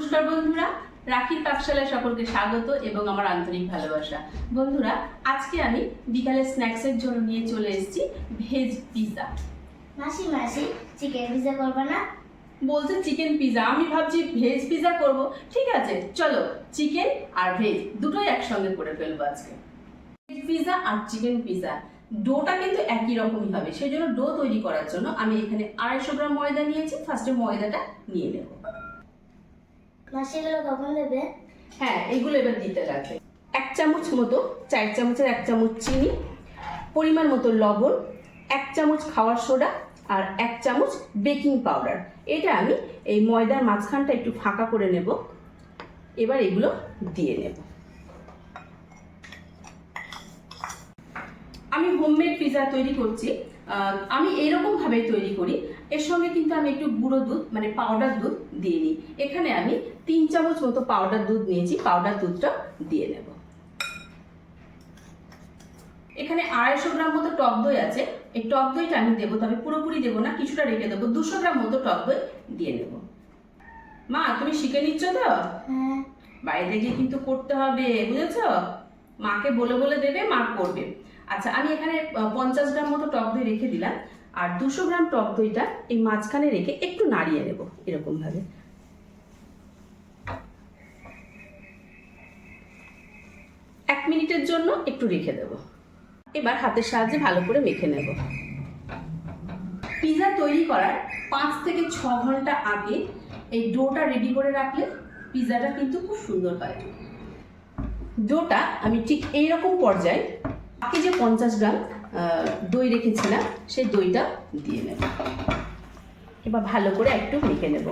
নমস্কার বন্ধুরা, রাখির পাকশালায় সকলকে স্বাগত এবং আমার আন্তরিক ভালোবাসা। বন্ধুরা, আজকে আমি বিকালে স্ন্যাক্সের জন্য নিয়ে চলে এসেছি ভেজ পিৎজা। মাসি চিকেন পিৎজা করবে না? বলছে চিকেন পিৎজা, আমি ভাবছি ভেজ পিৎজা করব। ঠিক আছে, চলো চিকেন আর ভেজ দুটোই একসঙ্গে করে ফেলবো আজকে। ভেজ পিৎজা আর চিকেন পিৎজা ডোটা কিন্তু একই রকমই হবে, সেই জন্য ডো তৈরি করার জন্য আমি এখানে 250 গ্রাম ময়দা নিয়েছি। ফার্স্টে ময়দাটা নিয়ে নেব। মাসি এগুলো কখন দেবে? হ্যাঁ, এগুলো এবার দিতে লাগবে। 1 চামচ মতো, 4 চামচের 1 চামচ চিনি, পরিমাণ মতো লবণ, 1 চামচ খাওয়ার সোডা আর 1 চামচ বেকিং পাউডার। এটা আমি এই ময়দার মাঝখানটা একটু ফাঁকা করে নেব। এবার এগুলো দিয়ে নেব। আমি হোমমেড পিৎজা তৈরি করছি। আমি এরকম ভাবে তৈরি করি। এর সঙ্গে কিন্তু আমি একটু গুঁড়ো দুধ মানে পাউডার দুধ দিয়ে নিই। এখানে আমি 3 চামচ মতো পাউডার দুধ নিয়েছি, পাউডার দুধটা দিয়ে নেব। এখানে 250 গ্রাম মতো টক দই আছে, এই টক দইটা আমি দেবো, তবে পুরোপুরি দেবো না, কিছুটা রেখে দেবো। 200 গ্রাম মতো টক দই দিয়ে নেব। মা, তুমি শিখে নিচ্ছ তো? হ্যাঁ। বাইরে গিয়ে কিন্তু করতে হবে, বুঝেছো? মাকে বলে বলে দেবে, মা করবে। আচ্ছা, আমি এখানে 50 গ্রাম মতো টক দই রেখে দিলাম, আর 200 গ্রাম টক দইটা এই মাঝখানে রেখে একটু নাড়িয়ে নেব এরকম ভাবে। এক মিনিটের জন্য একটু রেখে দেব। এবার হাতের সাহায্যে ভালো করে মেখে নেব। পিৎজা তৈরি করার 5 থেকে 6 ঘন্টা আগে এই ডোটা রেডি করে রাখলে পিৎজাটা কিন্তু খুব সুন্দর হয়। ডোটা আমি ঠিক এইরকম পর্যায়ে বাকি যে 50 গ্রাম দই রেখেছিলাম সেই দইটা দিয়ে নেব। এবার ভালো করে একটু মেখে নেব।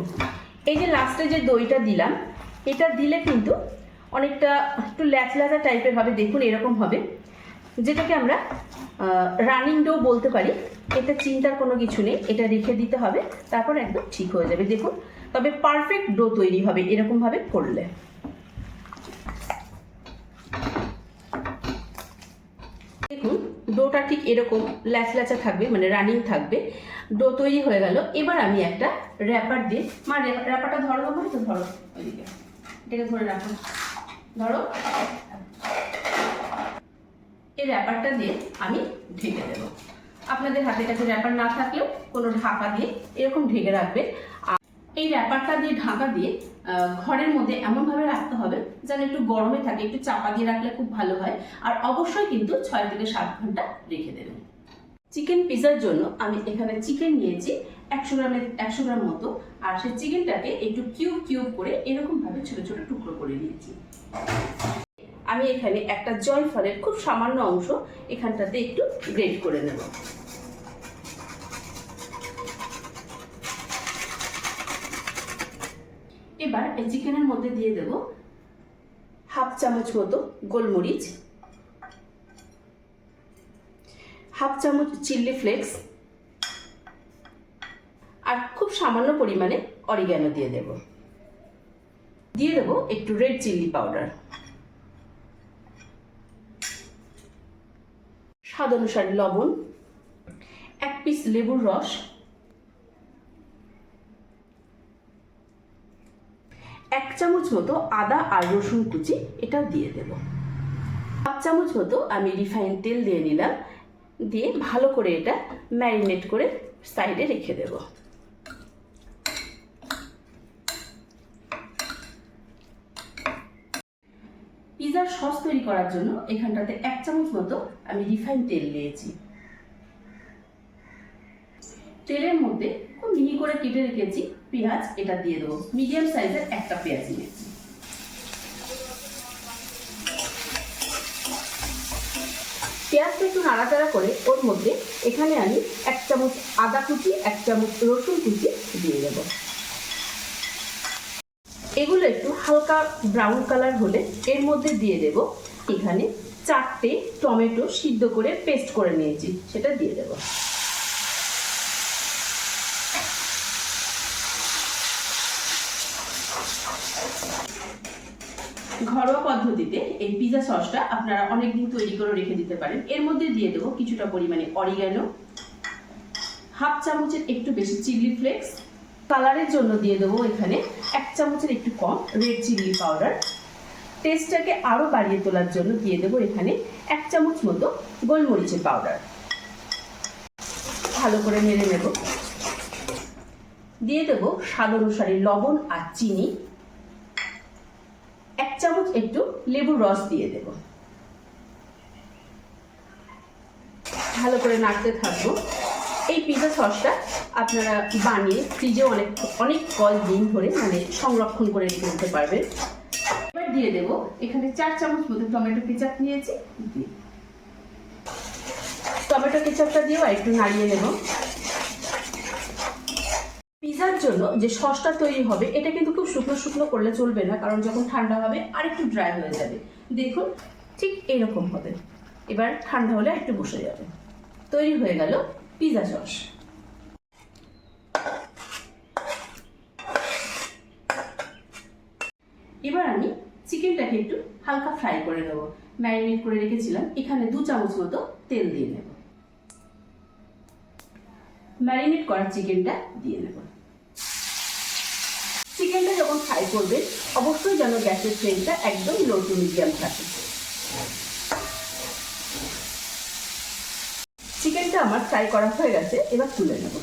এই যে লাস্টে যে দইটা দিলাম, এটা দিলে কিন্তু অনেকটা একটু ল্যাচল্যাচা টাইপের হবে। দেখুন এরকম হবে, যেটাকে আমরা রানিং ডো বলতে পারি। এটা চিন্তার কোনো কিছু নেই, এটা রেখে দিতে হবে, তারপর একদম ঠিক হয়ে যাবে। দেখুন, তবে পারফেক্ট ডো তৈরি হবে এরকম ভাবে করলে। দেখুন ডোটা ঠিক এরকম ল্যাচল্যাচা থাকবে, মানে রানিং থাকবে। ডো তৈরি হয়ে গেল। এবার আমি একটা র্যাপার দিয়ে, মা র্যাপারটা ধরো, তো ধরো, ওইদিকে এটাকে ধরে রাখো, ধরো। এই র্যাপারটা দিয়ে আমি ঢেকে দেব। আপনাদের হাতের কাছে র্যাপার না থাকলেও কোনো ঢাকা দিয়ে এরকম ঢেকে রাখবে। আর এই র্যাপারটা দিয়ে ঢাকা দিয়ে ঘরের মধ্যে এমনভাবে রাখতে হবে যেন একটু গরমে থাকে। একটু চাপা দিয়ে রাখলে খুব ভালো হয়। আর অবশ্যই কিন্তু 6 থেকে 7 ঘন্টা রেখে দেবেন। চিকেন পিৎজার জন্য আমি এখানে চিকেন নিয়েছি 100 গ্রাম মতো, আর সেই চিকেনটাকে একটু কিউব করে এরকম ভাবে ছোট ছোট টুকরো করে নিয়েছি। আমি এখানে একটা জয়ফলের খুব সামান্য অংশ এখানটাতে একটু গ্রেট করে নেব। এবার এই চিকেনের মধ্যে দিয়ে দেব 1/2 চামচ মতো গোলমরিচ, 1/2 চামচ চিলি ফ্লেক্স, আর খুব সামান্য পরিমাণে অরিগ্যানো দিয়ে দেব। দিয়ে দেব একটু রেড চিলি পাউডার, স্বাদ অনুসারে লবণ, 1 পিস লেবুর রস, 1 চামচ মতো আদা আর রসুন কুচি, এটা দিয়ে দেব। 1/2 চামচ মতো আমি রিফাইন তেল দিয়ে নিলাম। দিয়ে ভালো করে এটা ম্যারিনেট করে সাইডে রেখে দেব। পিৎজার সস তৈরি করার জন্য এখানটাতে 1 চামচ মতো আমি রিফাইন তেল নিয়েছি। তেলের মধ্যে খুব মিহি করে কেটে রেখেছি পেঁয়াজ, এটা দিয়ে দেবো। মিডিয়াম সাইজের একটা পেঁয়াজ নিয়েছি। পেঁয়াজটা একটু নাড়াচাড়া করে ওর মধ্যে এখানে আমি 1 চামচ আদা কুচি, 1 চামচ রসুন কুচি দিয়ে দেবো। এগুলো একটু হালকা ব্রাউন কালার হলে এর মধ্যে দিয়ে দেব এখানে 4টে টমেটো সিদ্ধ করে পেস্ট করে নিয়েছি, সেটা দিয়ে দেব। ঘরোয়া পদ্ধতিতে এই পিৎজা সসটা আপনারা অনেকদিন তৈরি করে রেখে দিতে পারেন। এর মধ্যে দিয়ে দেবো কিছুটা পরিমাণে অরিগ্যানো, 1/2 চামচের একটু বেশি চিলি ফ্লেক্স, কালারের জন্য দিয়ে দেবো এখানে 1 চামচের একটু কম রেড চিলি পাউডার। টেস্টটাকে আরও বাড়িয়ে তোলার জন্য দিয়ে দেবো এখানে 1 চামচ মতো গোলমরিচের পাউডার। ভালো করে নেড়ে নেব। দিয়ে দেবো স্বাদ অনুসারে লবণ আর চিনি। 1 চামচ একটু লেবুর রস দিয়ে দেব। ভালো করে নাড়তে থাকবো। এই পিৎজা সসটা আপনারা বানিয়ে ফ্রিজে অনেক দিন ধরে সংরক্ষণ করে রেখে দিতে পারবেন। এবার দিয়ে দেব এখানে 4 চামচ মতো টমেটো কেচাপ নিয়েছি। টমেটো কেচাপটা দিয়েও একটু নাড়িয়ে নেব। পিৎজার জন্য যে সসটা তৈরি হবে এটা কিন্তু খুব শুকনো শুকনো করলে চলবে না, কারণ যখন ঠান্ডা হবে আর একটু ড্রাই হয়ে যাবে। দেখুন ঠিক এইরকম হবে। এবার ঠান্ডা হলে একটু বসে যাবে। তৈরি হয়ে গেল পিৎজা সস। এবার আমি চিকেনটাকে একটু হালকা ফ্রাই করে নেব। ম্যারিনেট করে রেখেছিলাম, এখানে 2 চামচ মতো তেল দিয়ে নেব। ম্যারিনেট করা চিকেনটা দিয়ে নেব। চিকেনটা যখন ফ্রাই করবে অবশ্যই যেন গ্যাসের ফ্লেমটা একদম লো টু মিডিয়াম থাকে। চিকেনটা আমার ফ্রাই করা হয়ে গেছে, এবার তুলে নেব।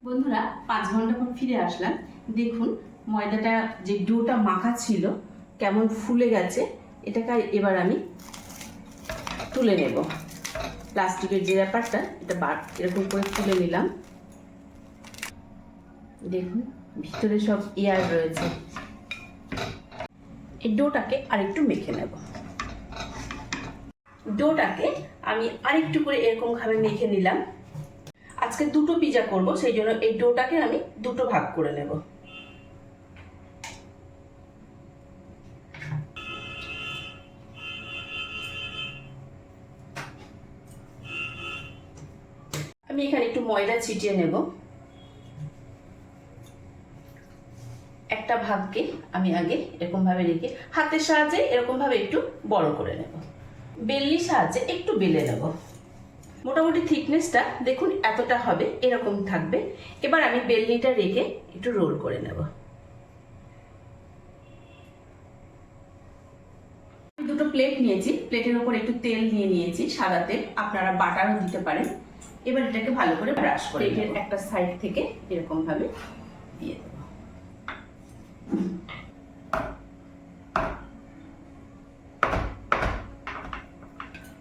বন্ধুরা 5 ঘন্টা পর ফিরে আসলাম। দেখুন ময়দাটা যে ডোটা মাখা ছিল কেমন ফুলে গেছে। এটাকে এবার আমি তুলে নেব। প্লাস্টিকের যে ব্যাপারটা এটা এরকম করে তুলে নিলাম। দেখুন ভিতরে সব এয়ার রয়েছে। এই ডোটাকে আরেকটু মেখে নেব। ডোটাকে আমি আরেকটু করে এরকম ভাবে মেখে নিলাম। আজকে 2টো পিৎজা করব, সেই জন্য এই ডোটাকে আমি 2টো ভাগ করে নেব। আমি এখানে একটু ময়দা ছিটিয়ে নেব। একটা ভাগকে আমি আগে এরকম ভাবে রেখে হাতের সাহায্যে এরকম ভাবে একটু বড় করে নেব। বেলনির সাহায্যে একটু বেলে নেব। মোটামুটি থিকনেসটা দেখুন এতটা হবে, এরকম থাকবে। এবার আমি বেলনিটা রেখে একটু রোল করে নেব। 2টো প্লেট নিয়েছি, প্লেটের উপর একটু তেল নিয়েছি, সাদা তেল, আপনারা বাটারও দিতে পারেন। এবার এটাকে ভালো করে ব্রাশ করে একটা সাইড থেকে এরকম ভাবে দিয়ে দেব।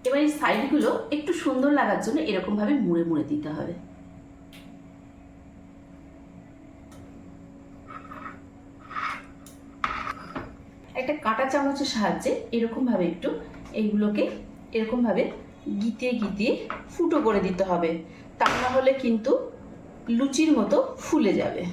এবার এই সাইডগুলো একটু সুন্দর লাগার জন্য এরকম ভাবে মুড়ে মুড়ে দিতে হবে। একটা কাঁটা চামচের সাহায্যে এরকম ভাবে একটু এইগুলোকে এরকম ভাবে গিতিয়ে গিতিয়ে ফুটো করে দিতে হবে, তা না হলে কিন্তু লুচির মতো ফুলে যাবে।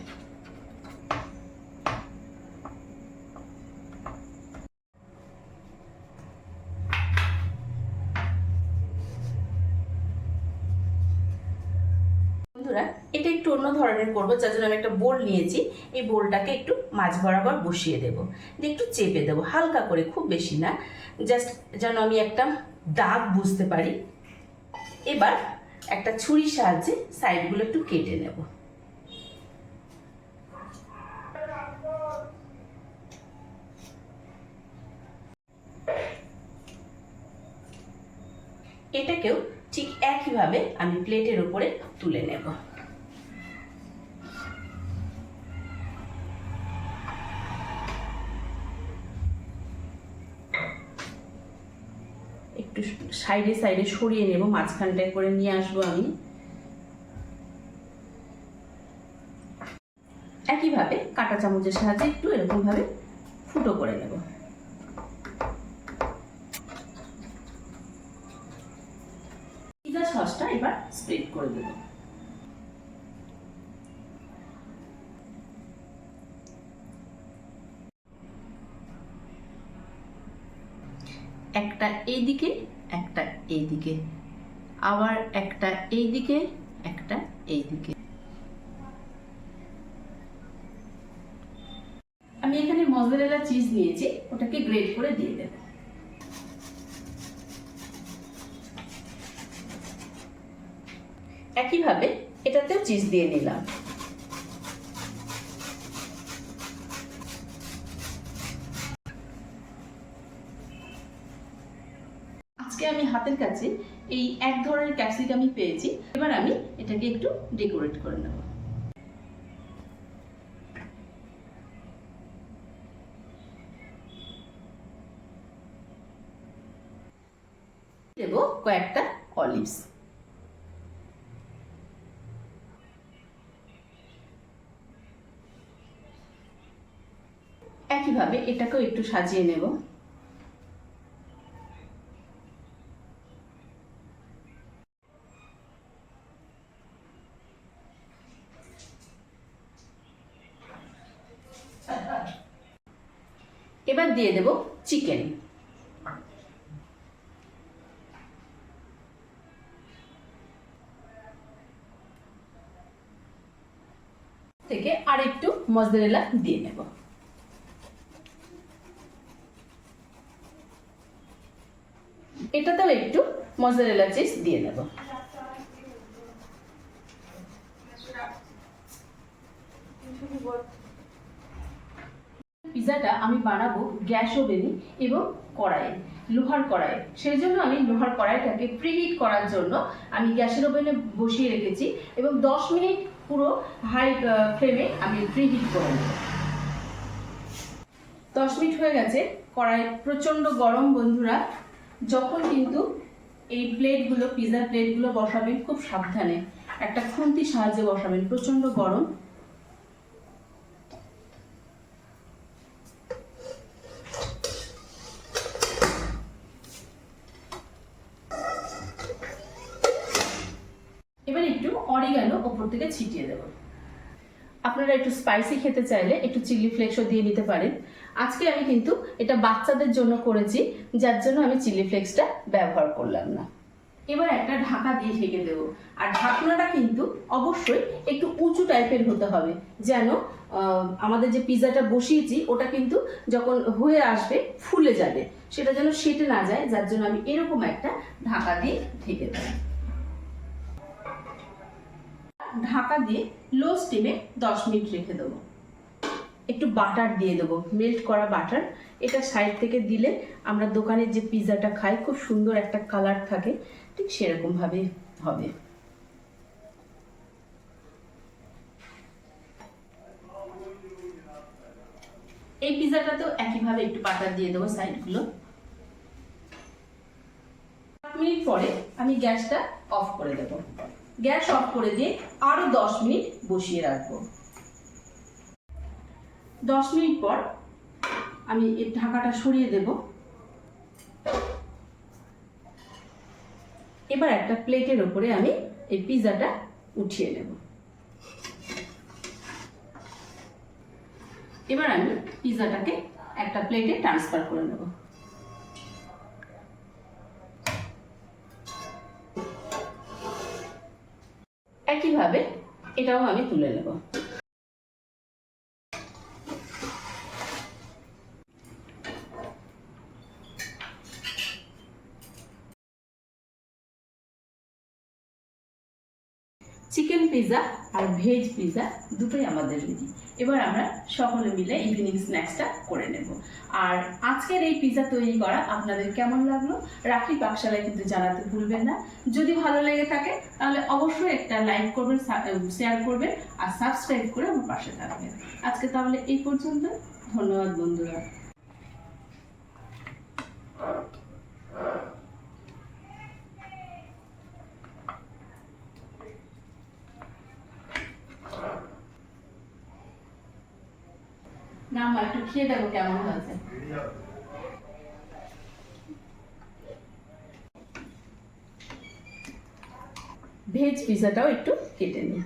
বন্ধুরা এটা একটু অন্য ধরনের করবো, যার জন্য আমি একটা বোল নিয়েছি। এই বোলটাকে একটু মাঝ বরাবর বসিয়ে দেবো, দিয়ে একটু চেপে দেবো হালকা করে, খুব বেশি না, জাস্ট যেন আমি একটা দাগ বুঝতে পারি। এবার একটা ছুরির সাহায্যে সাইডগুলো একটু কেটে নেব। এটাকেও ঠিক একইভাবে আমি প্লেটের উপরে তুলে নেব। একটু সাইডে সাইডে সরিয়ে নেব, মাঝখানটায় করে নিয়ে আসবো আমি। একইভাবে কাঁটা চামচের সাহায্যে একটু এরকম ভাবে ফুটো করে নেব। পিৎজা সসটা এবার স্প্রেড করে দেব। একটা এইদিকে, একটা এইদিকে, আবার একটা এইদিকে, একটা এইদিকে। আমি এখানে মজরেলা চিজ নিয়েছি, ওটাকে গ্রেট করে দিয়ে দেব। একইভাবে এটাতেও চিজ দিয়ে নিলাম। আজকে আমি হাতের কাছে এই এক ধরনের ক্যাপসিকামই পেয়েছি। এবার আমি এটাকে একটু ডেকোরেট করে নেব। দেব কয়েকটা অলিভস। একইভাবে এটাকেও একটু সাজিয়ে নেব। এবার দিয়ে দেব চিকেন। থেকে আরেকটু মজরেলা দিয়ে নেব। এটাতেও একটু মজরেলা চিজ দিয়ে নেব। পিজাটা আমি বানাবো গ্যাস ওভেনে এবং কড়াইয়ে, লোহার কড়াইয়ে। সেই জন্য আমি লোহার কড়াইটাকে প্রিহিট করার জন্য আমি গ্যাসের ওভেনে বসিয়ে রেখেছি এবং 10 মিনিট পুরো হাই ফ্লেমে আমি প্রিহিট করে নেব। 10 মিনিট হয়ে গেছে, কড়াই প্রচণ্ড গরম বন্ধুরা। যখন কিন্তু এই প্লেটগুলো, পিজার প্লেটগুলো বসাবেন খুব সাবধানে, একটা খুন্তির সাহায্যে বসাবেন, প্রচণ্ড গরম। এবার একটু অরিগানো ওপর থেকে ছিটিয়ে দেব। আপনারা একটু স্পাইসি খেতে চাইলে একটু চিলি ফ্লেক্সও দিয়ে নিতে পারেন। আজকে আমি কিন্তু এটা বাচ্চাদের জন্য করেছি, যার জন্য আমি চিলি ফ্লেক্সটা ব্যবহার করলাম না। এবার একটা ঢাকা দিয়ে ঢেকে দেবো। আর ঢাকনাটা কিন্তু অবশ্যই একটু উঁচু টাইপের হতে হবে, যেন আমাদের যে পিজাটা বসিয়েছি ওটা কিন্তু যখন হয়ে আসবে ফুলে যাবে, সেটা যেন সেটে না যায়। যার জন্য আমি এরকম একটা ঢাকা দিয়ে ঢেকে দেবো। ঢাকা দিয়ে লো স্টিমে 10 মিনিট রেখে দেবো। একটু বাটার দিয়ে দেবো, মেল্ট করা বাটার। এটা সাইড থেকে দিলে আমরা দোকানের যে পিজাটা খাই খুব সুন্দর একটা কালার থাকে, ঠিক সেরকম ভাবে হবে। এই পিজাটাতেও একইভাবে একটু বাটার দিয়ে দেবো সাইডগুলো। 8 মিনিট পরে আমি গ্যাসটা অফ করে দেবো। গ্যাস অফ করে দিয়ে আরো 10 মিনিট বসিয়ে রাখবো। 10 মিনিট পর আমি এর ঢাকাটা সরিয়ে দেব। এবার একটা প্লেটের উপরে আমি এই পিজাটা উঠিয়ে নেব। এবার আমি পিজাটাকে একটা প্লেটে ট্রান্সফার করে নেব। একইভাবে এটাও আমি তুলে নেব। চিকেন পিজা আর ভেজ পিজা দুটোই আমাদের রেডি। এবার আমরা সকলে মিলে ইভিনিং স্ন্যাক্সটা করে নেব। আর আজকের এই পিজা তৈরি করা আপনাদের কেমন লাগলো রাখি পাকশালায় কিন্তু জানাতে ভুলবেন না। যদি ভালো লেগে থাকে তাহলে অবশ্যই একটা লাইক করবেন, শেয়ার করবেন আর সাবস্ক্রাইব করে আমার পাশে থাকবেন। আজকে তাহলে এই পর্যন্ত। ধন্যবাদ বন্ধুরা। না মা, একটু খেয়ে দেখো কেমন হয়েছে। ভেজ পিজাটাও একটু কেটে নিই।